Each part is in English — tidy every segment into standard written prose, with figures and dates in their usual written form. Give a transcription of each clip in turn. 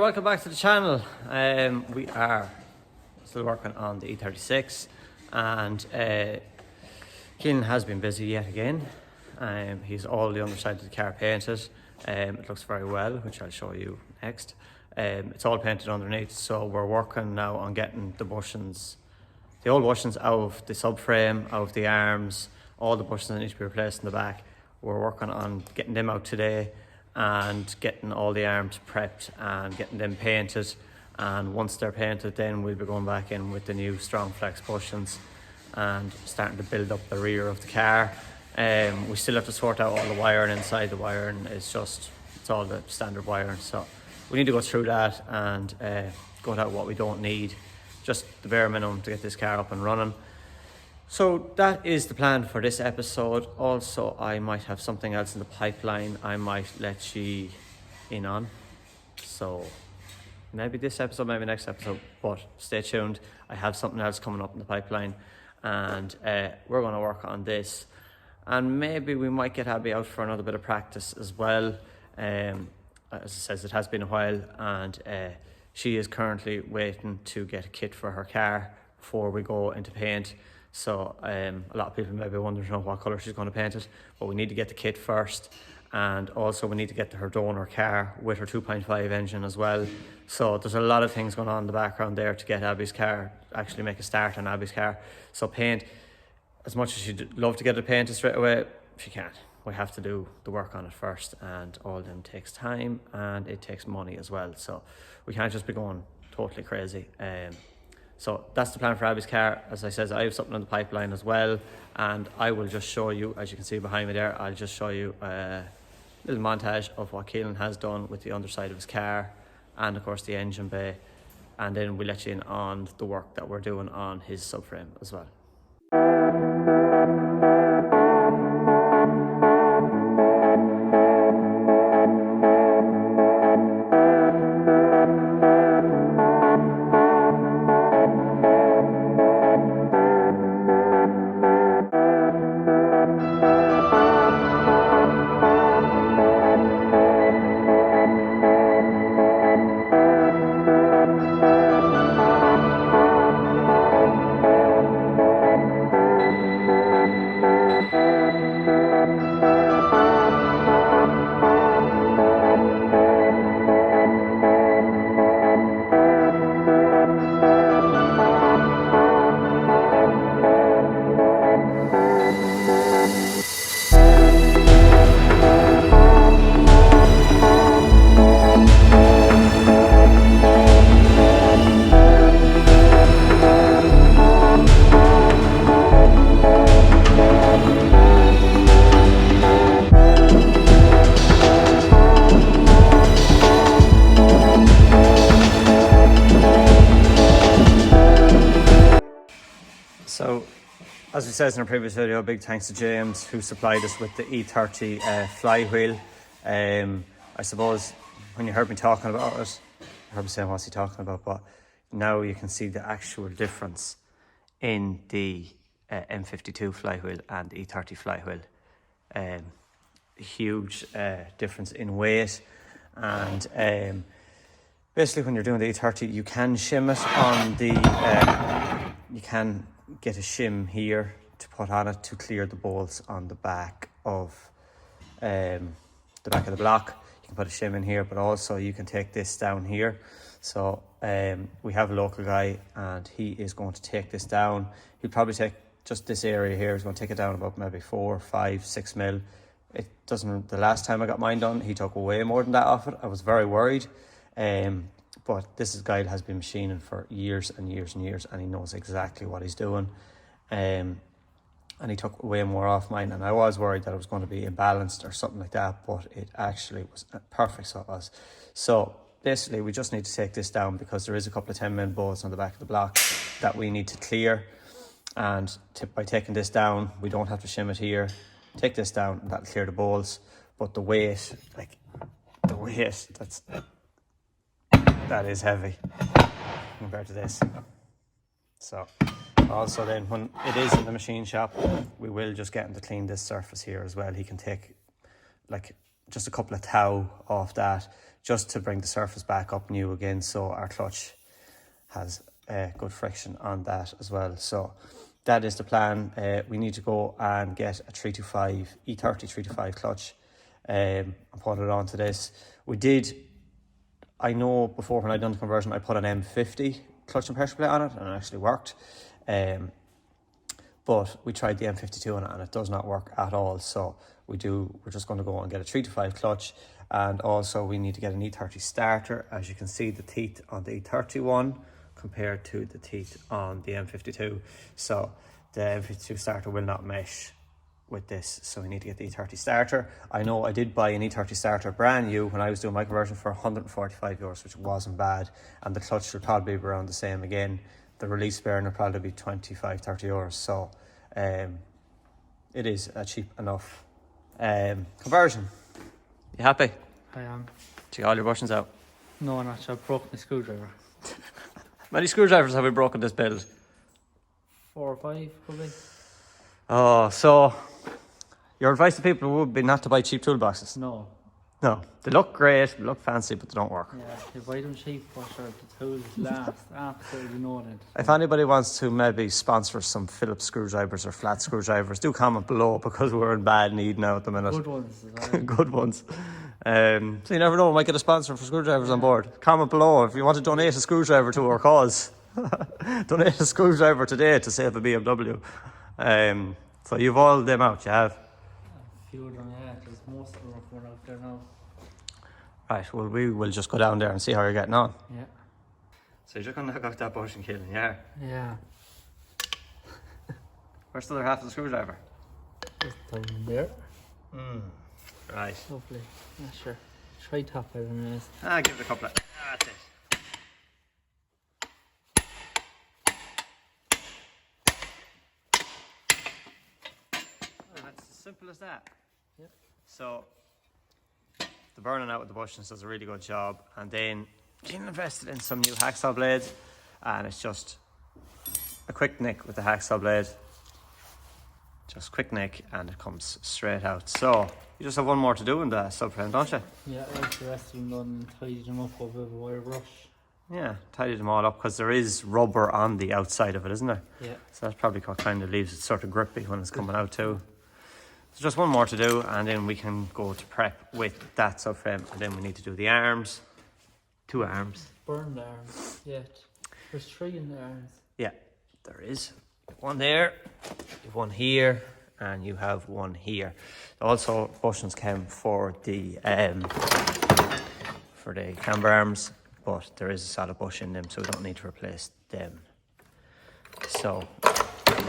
Welcome back to the channel. We are still working on the E36 and Keelan has been busy yet again. He's all the underside of the car painted. It looks very well, which I'll show you next. It's all painted underneath, so we're working now on getting the bushings, the old bushings out of the subframe, out of the arms, all the bushings that need to be replaced in the back. We're working on getting them out today and getting all the arms prepped and getting them painted, and once they're painted then we'll be going back in with the new strong flex bushings and starting to build up the rear of the car. We still have to sort out all the wiring inside. The wiring is just, it's all the standard wiring, so we need to go through that and go out what we don't need, just the bare minimum to get this car up and running. So that is the plan for this episode. Also, I might have something else in the pipeline I might let you in on. So maybe this episode, maybe next episode, but stay tuned. I have something else coming up in the pipeline and we're going to work on this. And maybe we might get Abbie out for another bit of practice as well. As it says, it has been a while, and she is currently waiting to get a kit for her car before we go into paint. So a lot of people may be wondering what colour she's going to paint it, but we need to get the kit first, and also we need to get her donor car with her 2.5 engine as well. So there's a lot of things going on in the background there to get Abbie's car, actually make a start on Abbie's car. So paint, as much as she'd love to get it painted straight away, she can't. We have to do the work on it first, and all of them takes time and it takes money as well. So we can't just be going totally crazy. So that's the plan for Abbie's car. As I said, I have something in the pipeline as well, and I will just show you, as you can see behind me there, I'll just show you a little montage of what Keelan has done with the underside of his car and of course the engine bay, and then we'll let you in on the work that we're doing on his subframe as well. So, as we said in our previous video, big thanks to James who supplied us with the E30 Flywheel. I suppose when you heard me talking about it, you heard me saying what's he talking about, but now you can see the actual difference in the M52 Flywheel and the E30 Flywheel. Huge difference in weight, and basically when you're doing the E30 you can shim it on the, you can get a shim here to put on it to clear the bolts on the back of the block. You can put a shim in here, but also you can take this down here. So we have a local guy and he is going to take this down. He'll probably take just this area here. He's going to take it down about maybe 4, 5, 6 mil. It doesn't, the last time I got mine done he took way more than that off it. I was very worried. But this guy has been machining for years and years and years, and he knows exactly what he's doing. And he took way more off mine, and I was worried that it was going to be imbalanced or something like that, but it actually was perfect, so it was. So basically we just need to take this down because there is a couple of 10mm bolts on the back of the block that we need to clear, and by taking this down we don't have to shim it here. Take this down and that'll clear the bolts, but the weight, like the weight, that is heavy compared to this. So also then when it is in the machine shop, we will just get him to clean this surface here as well. He can take like just a couple of thou off that, just to bring the surface back up new again, so our clutch has good friction on that as well. So that is the plan. We need to go and get a 325 E30 325 clutch and put it onto this. I know before when I done the conversion, I put an M50 clutch and pressure plate on it, and it actually worked. But we tried the M52 on it, and it does not work at all. So we're just going to go and get a 325 clutch, and also we need to get an E30 starter. As you can see, the teeth on the E30 one compared to the teeth on the M52. So the M52 starter will not mesh with this, so we need to get the E30 starter. I know I did buy an E30 starter brand new when I was doing my conversion for €145, which wasn't bad, and the clutch will probably be around the same again. The release bearing will probably be €25-30, so it is a cheap enough conversion. You happy? I am. Did you get all your bushings out? No, not sure. I broke my screwdriver. Many screwdrivers have we broken this build? 4 or 5, probably. Oh, so your advice to people would be not to buy cheap toolboxes? No. No, they look great, they look fancy, but they don't work. Yeah, if I buy them cheap, for sure, the tools last absolutely no end. If anybody wants to maybe sponsor some Phillips screwdrivers or flat screwdrivers, do comment below, because we're in bad need now at the minute. Good ones as well. Good ones. So you never know, we might get a sponsor for screwdrivers on board. Comment below if you want to donate a screwdriver to our cause. Donate a screwdriver today to save a BMW. So you've all them out, you have? A few of them, yeah. There's most of them are out there now. Right, well, we will just go down there and see how you're getting on. Yeah. So you're just going to knock out that bush and kill him, yeah? Yeah. Where's the other half of the screwdriver? Just down there. Right. Lovely. Yeah, sure. Try top it anyways. Give it a couple of... That's it. That's as simple as that. Yep. So the burning out with the bushings does a really good job, and then Keane invested in some new hacksaw blades, and it's just a quick nick with the hacksaw blade, just quick nick, and it comes straight out. So you just have one more to do in the subframe, don't you? Yeah, like the rest of them done and tidied them up with a wire brush. Yeah, tidied them all up, because there is rubber on the outside of it, isn't there? Yeah. So that's probably what kind of leaves it sort of grippy when it's coming out too. So just one more to do, and then we can go to prep with that subframe, and then we need to do the arms. 2 arms. Burned arms, yeah. There's 3 in the arms. Yeah, there is. One there, you have one here, and you have one here. Also, bushings came for the camber arms, but there is a solid bush in them, so we don't need to replace them. So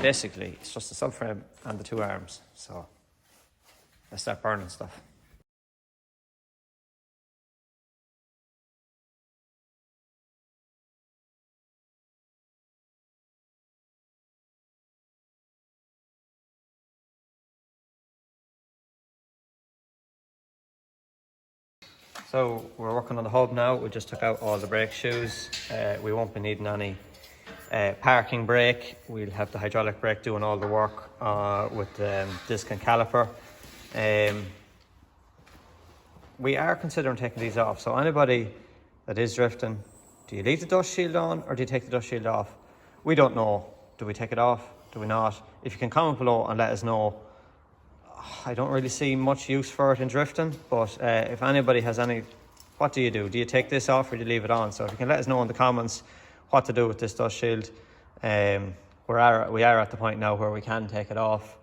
basically, it's just the subframe and the 2 arms. So let's start burning stuff. So we're working on the hub now. We just took out all the brake shoes. We won't be needing any parking brake. We'll have the hydraulic brake doing all the work with the disc and caliper. We are considering taking these off. So anybody that is drifting, do you leave the dust shield on or do you take the dust shield off? We don't know. Do we take it off? Do we not? If you can comment below and let us know. I don't really see much use for it in drifting, but if anybody has any, what do you do? Do you take this off or do you leave it on? So if you can let us know in the comments what to do with this dust shield. We are at the point now where we can take it off.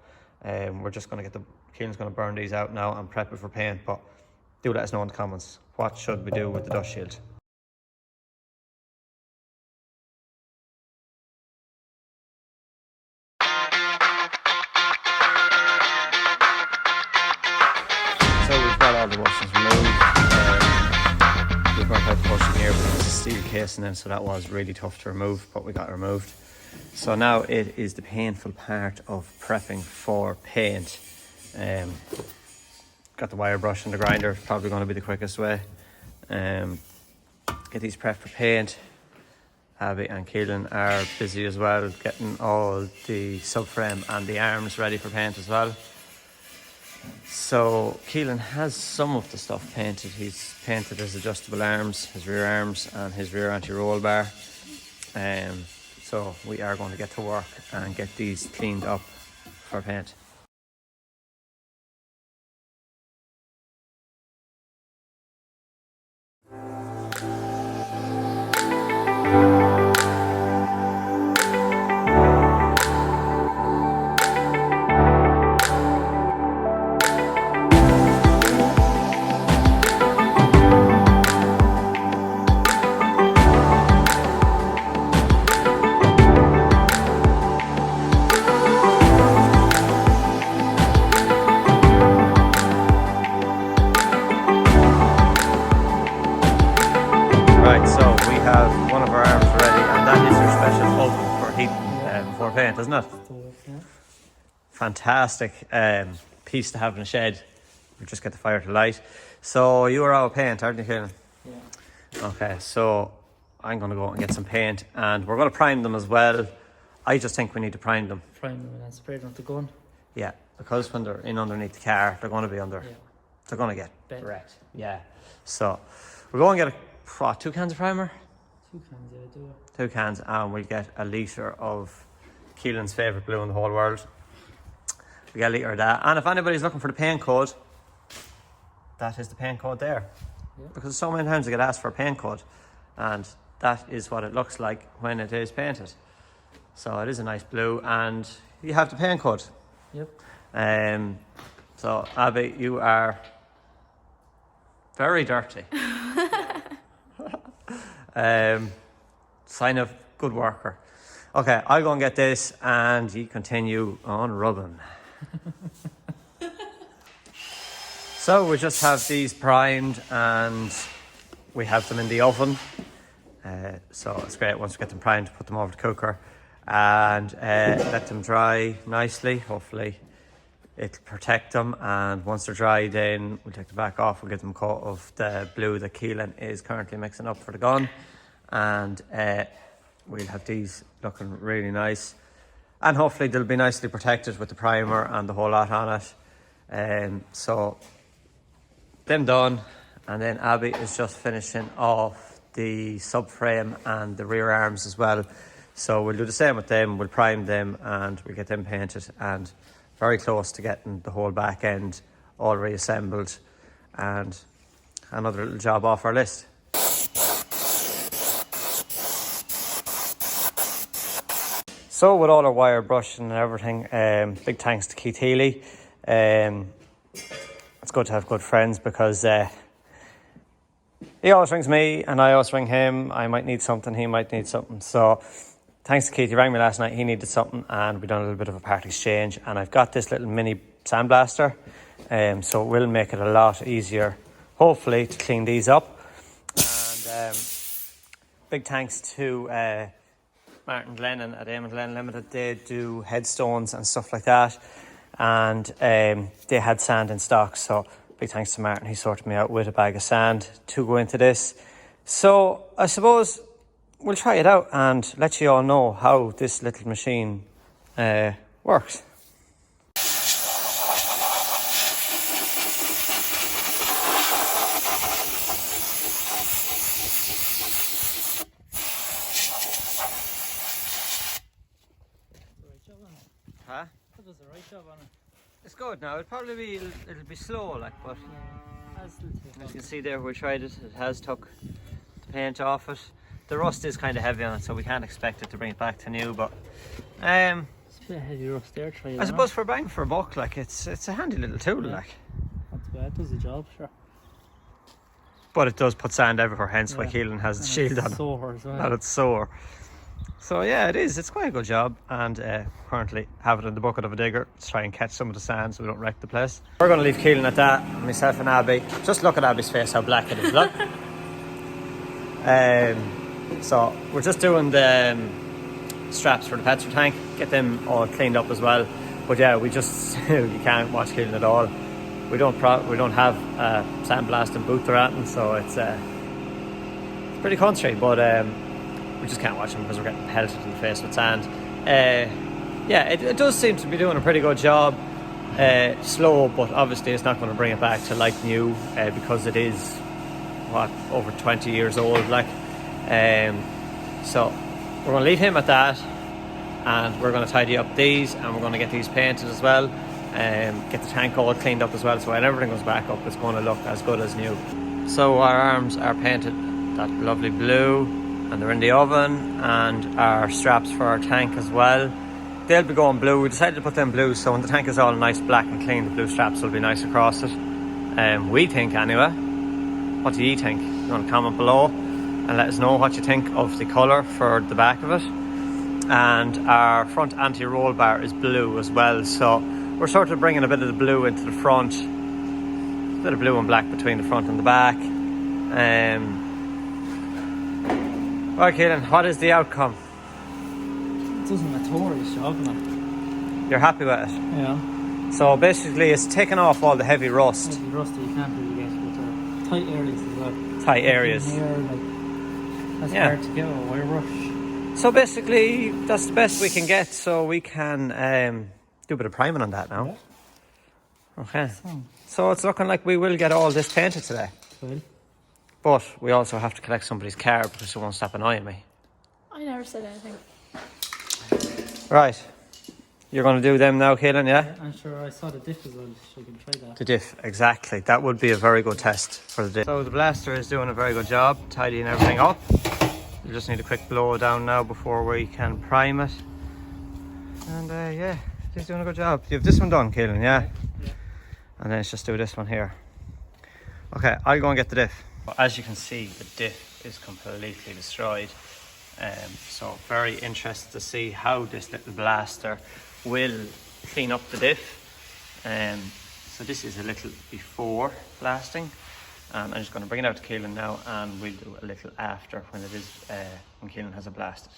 We're just going to get Keelan's going to burn these out now and prep it for paint, but do let us know in the comments what should we do with the dust shield. So we've got all the bushings removed. We burnt out the bushing here, but there's a steel casing in, so that was really tough to remove, but we got it removed. So now it is the painful part of prepping for paint. Got the wire brush and the grinder, probably going to be the quickest way. Get these prepped for paint. Abbie and Keelan are busy as well, getting all the subframe and the arms ready for paint as well. So Keelan has some of the stuff painted. He's painted his adjustable arms, his rear arms, and his rear anti-roll bar. So we are going to get to work and get these cleaned up for paint. Right, so we have one of our arms ready, and that is your special oven for heat before paint, isn't it? Yeah. Fantastic piece to have in a shed. We just get the fire to light. So you are out of paint, aren't you, Keelan? Yeah. Okay, so I'm going to go out and get some paint, and we're going to prime them as well. I just think we need to prime them. Prime them and then spray them with the gun. Yeah, because when they're in underneath the car, they're going to be under. Yeah. They're going to get Bet. wrecked. Yeah. So we're going to get 2 cans of primer. 2 cans, yeah, do it. 2 cans, and we'll get a litre of Keelan's favourite blue in the whole world. We get a litre of that. And if anybody's looking for the paint code, that is the paint code there. Yeah. Because so many times I get asked for a paint code, and that is what it looks like when it is painted. So it is a nice blue, and you have the paint code. Yep. So Abbie, you are very dirty. Sign of good worker. Okay, I'll go and get this, and you continue on rubbing. So we just have these primed, and we have them in the oven. So it's great once we get them primed, put them over the cooker and let them dry nicely. Hopefully it'll protect them, and once they're dry, then we'll take them back off. We'll get them a coat of the blue that Keelan is currently mixing up for the gun, and we'll have these looking really nice, and hopefully they'll be nicely protected with the primer and the whole lot on it. So them done, and then Abbie is just finishing off the subframe and the rear arms as well. So we'll do the same with them. We'll prime them and we'll get them painted, and very close to getting the whole back end all reassembled, and another little job off our list. So with all our wire brushing and everything, big thanks to Keith Healy. It's good to have good friends, because he always rings me and I always ring him. I might need something, he might need something. So thanks to Keith, he rang me last night, he needed something, and we done a little bit of a part exchange, and I've got this little mini sandblaster, so it will make it a lot easier, hopefully, to clean these up. And big thanks to Martin Lennon at Eamon Lennon Limited. They do headstones and stuff like that, and they had sand in stock, so big thanks to Martin. He sorted me out with a bag of sand to go into this. So I suppose we'll try it out and let you all know how this little machine works. Huh? That does the right job on it. It's good now. It'll be slow, like, but Yeah, as you can see there, we tried it. It has took the paint off it. The rust is kind of heavy on it, so we can't expect it to bring it back to new. But it's a bit heavy rust there. Try it. I suppose for bang for a buck, like, it's a handy little tool, Yeah. like. Not too bad. Does the job, sure. But it does put sand everywhere, hence why Yeah. Keelan has the And shield it's on it. sore as well. And it's sore. So yeah, it is. It's quite a good job, and currently have it in the bucket of a digger to try and catch some of the sand so we don't wreck the place. We're going to leave Keelan at that, myself and Abbie. Just look at Abbie's face, how black it is, look. So we're just doing the straps for the petrol tank, get them all cleaned up as well. But yeah, we just you can't watch Keelan at all. We don't have a sandblasting booth or anything, so it's pretty country, but we just can't watch him because we're getting pelted in the face with sand. Yeah, it does seem to be doing a pretty good job. slow, but obviously it's not going to bring it back to like new because it is over 20 years old, like. So we're going to leave him at that, and we're going to tidy up these, and we're going to get these painted as well, get the tank all cleaned up as well, so when everything goes back up it's going to look as good as new. So our arms are painted that lovely blue, and they're in the oven, and our straps for our tank as well, they'll be going blue. We decided to put them blue, so when the tank is all nice black and clean, the blue straps will be nice across it. We think anyway. What do you think? You want to comment below and let us know what you think of the colour for the back of it. And our front anti-roll bar is blue as well, so we're sort of bringing a bit of the blue into the front, a bit of blue and black between the front and the back. Right, Keelan, what is the outcome? It doesn't notorious job, man. You're happy with it? Yeah. So basically it's taken off all the heavy rust. Heavy rusty you can't really get, but tight areas as well. Tight areas. Here, like, that's hard to get with a wire brush. So basically that's the best we can get, so we can do a bit of priming on that now. Yeah. Okay. So it's looking like we will get all this painted today. Well. But we also have to collect somebody's car because they won't stop annoying me. I never said anything. Right. You're going to do them now, Keelan, yeah? I'm sure I saw the diff as well, so we can try that. The diff, exactly. That would be a very good test for the diff. So the blaster is doing a very good job tidying everything up. We just need a quick blow down now before we can prime it. And yeah, he's doing a good job. You have this one done, Keelan, yeah? Yeah. And then let's just do this one here. Okay, I'll go and get the diff. As you can see, the diff is completely destroyed. So very interested to see how this little blaster will clean up the diff. So this is a little before blasting. I'm just going to bring it out to Keelan now, and we'll do a little after when it is when Keelan has it blasted.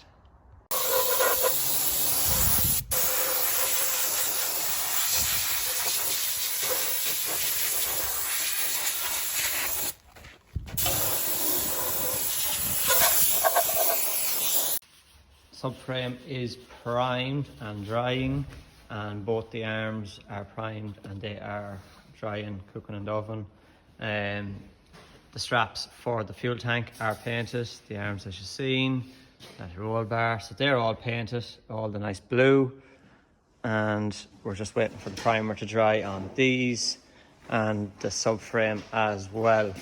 Subframe is primed and drying, and both the arms are primed and they are drying, cooking in the oven. The straps for the fuel tank are painted, the arms as you've seen, that roll bar, so they're all painted, all the nice blue, and we're just waiting for the primer to dry on these and the subframe as well.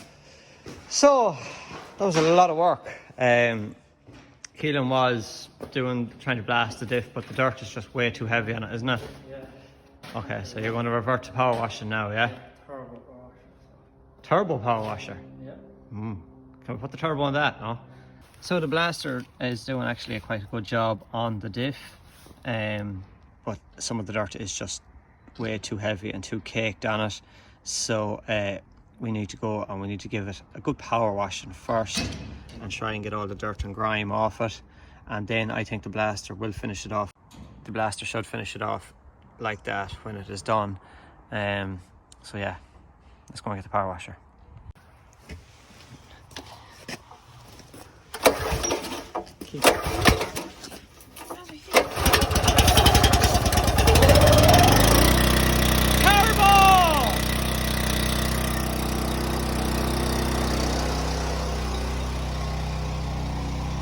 So that was a lot of work. Keelan was trying to blast the diff, but the dirt is just way too heavy on it, isn't it? Yeah. Okay, so you're going to revert to power washing now, yeah? Turbo power washer. Turbo power washer? Yeah. Can we put the turbo on that, no? So the blaster is doing actually quite a good job on the diff, but some of the dirt is just way too heavy and too caked on it. So we need to go and we need to give it a good power washing first and try and get all the dirt and grime off it, and then I think the blaster will finish it off. The blaster should finish it off like that when it is done. So yeah, let's go and get the power washer.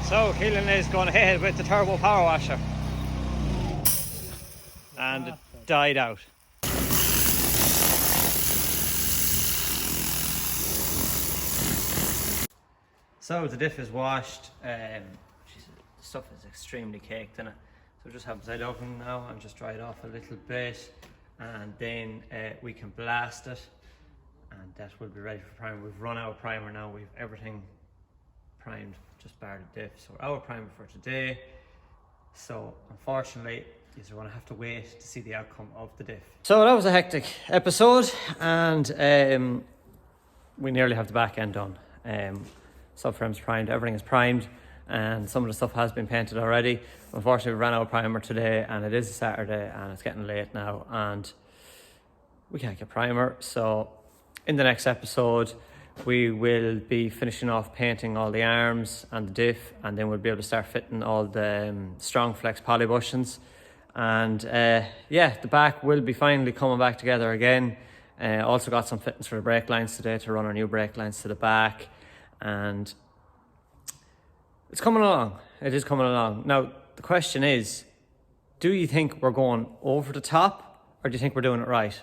So Keelan is going ahead with the turbo power washer, and it died out. So the diff is washed. The stuff is extremely caked in it, so just have it inside the oven now and just dry it off a little bit, and then we can blast it, and that will be ready for primer. We've run out of primer now. We've everything primed, just bar the diff. So our primer for today. So unfortunately, you're going to have to wait to see the outcome of the diff. So that was a hectic episode, and we nearly have the back end done. Subframe's primed, everything is primed, and some of the stuff has been painted already. Unfortunately, we ran out of primer today, and it is a Saturday, and it's getting late now, and we can't get primer. So in the next episode, we will be finishing off painting all the arms and the diff, and then we'll be able to start fitting all the strong flex poly bushings, And yeah, the back will be finally coming back together again. Also got some fittings for the brake lines today to run our new brake lines to the back, and it's coming along. It is coming along. Now the question is, do you think we're going over the top, or do you think we're doing it right?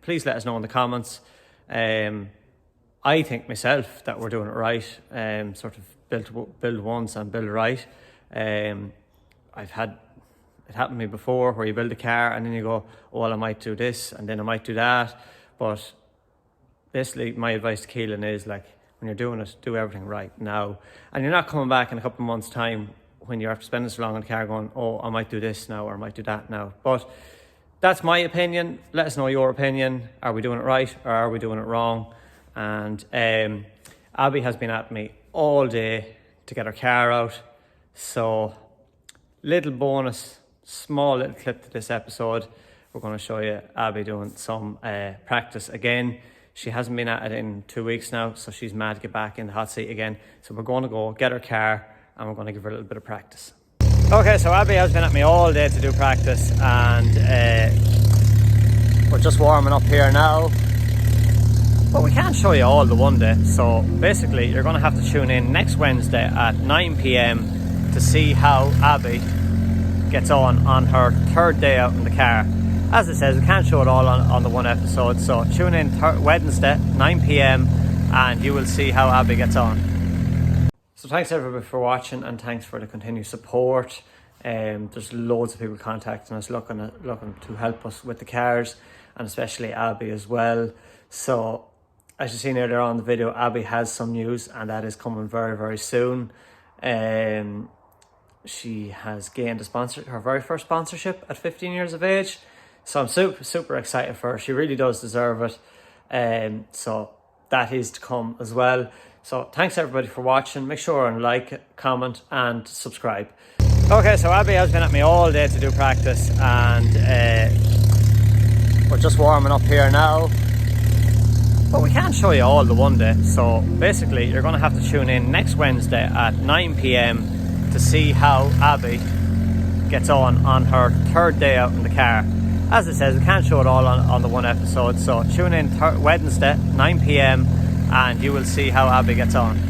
Please let us know in the comments. I think myself that we're doing it right. Sort of build once and build right. I've had it happen to me before, where you build a car and then you go, oh, well, I might do this and then I might do that. But basically my advice to Keelan is, like, when you're doing it, do everything right now. And you're not coming back in a couple of months' time when you're after spending so long on the car going, oh, I might do this now or I might do that now. But that's my opinion. Let us know your opinion. Are we doing it right or are we doing it wrong? And Abbie has been at me all day to get her car out. So little bonus, small little clip to this episode. We're going to show you Abbie doing some practice again. She hasn't been at it in 2 weeks now, so she's mad to get back in the hot seat again. So we're going to go get her car and we're going to give her a little bit of practice. Okay, so Abbie has been at me all day to do practice, and we're just warming up here now. But we can't show you all the one day, so basically you're going to have to tune in next Wednesday at 9 p.m. to see how Abbie gets on her third day out in the car. As it says, we can't show it all on the one episode, so tune in Wednesday 9 p.m. and you will see how Abbie gets on. So thanks everybody for watching, and thanks for the continued support. There's loads of people contacting us looking to help us with the cars, and especially Abbie as well. So as you've seen earlier on in the video, Abbie has some news, and that is coming very, very soon. She has gained her very first sponsorship at 15 years of age. So I'm super excited for her. She really does deserve it. So that is to come as well. So thanks everybody for watching. Make sure and like, comment and subscribe. Okay, so Abbie has been at me all day to do practice, and we're just warming up here now. But we can't show you all the one day, so basically you're going to have to tune in next Wednesday at 9 p.m. to see how Abbie gets on her third day out in the car. As it says, we can't show it all on the one episode, so tune in Wednesday 9 p.m. and you will see how Abbie gets on.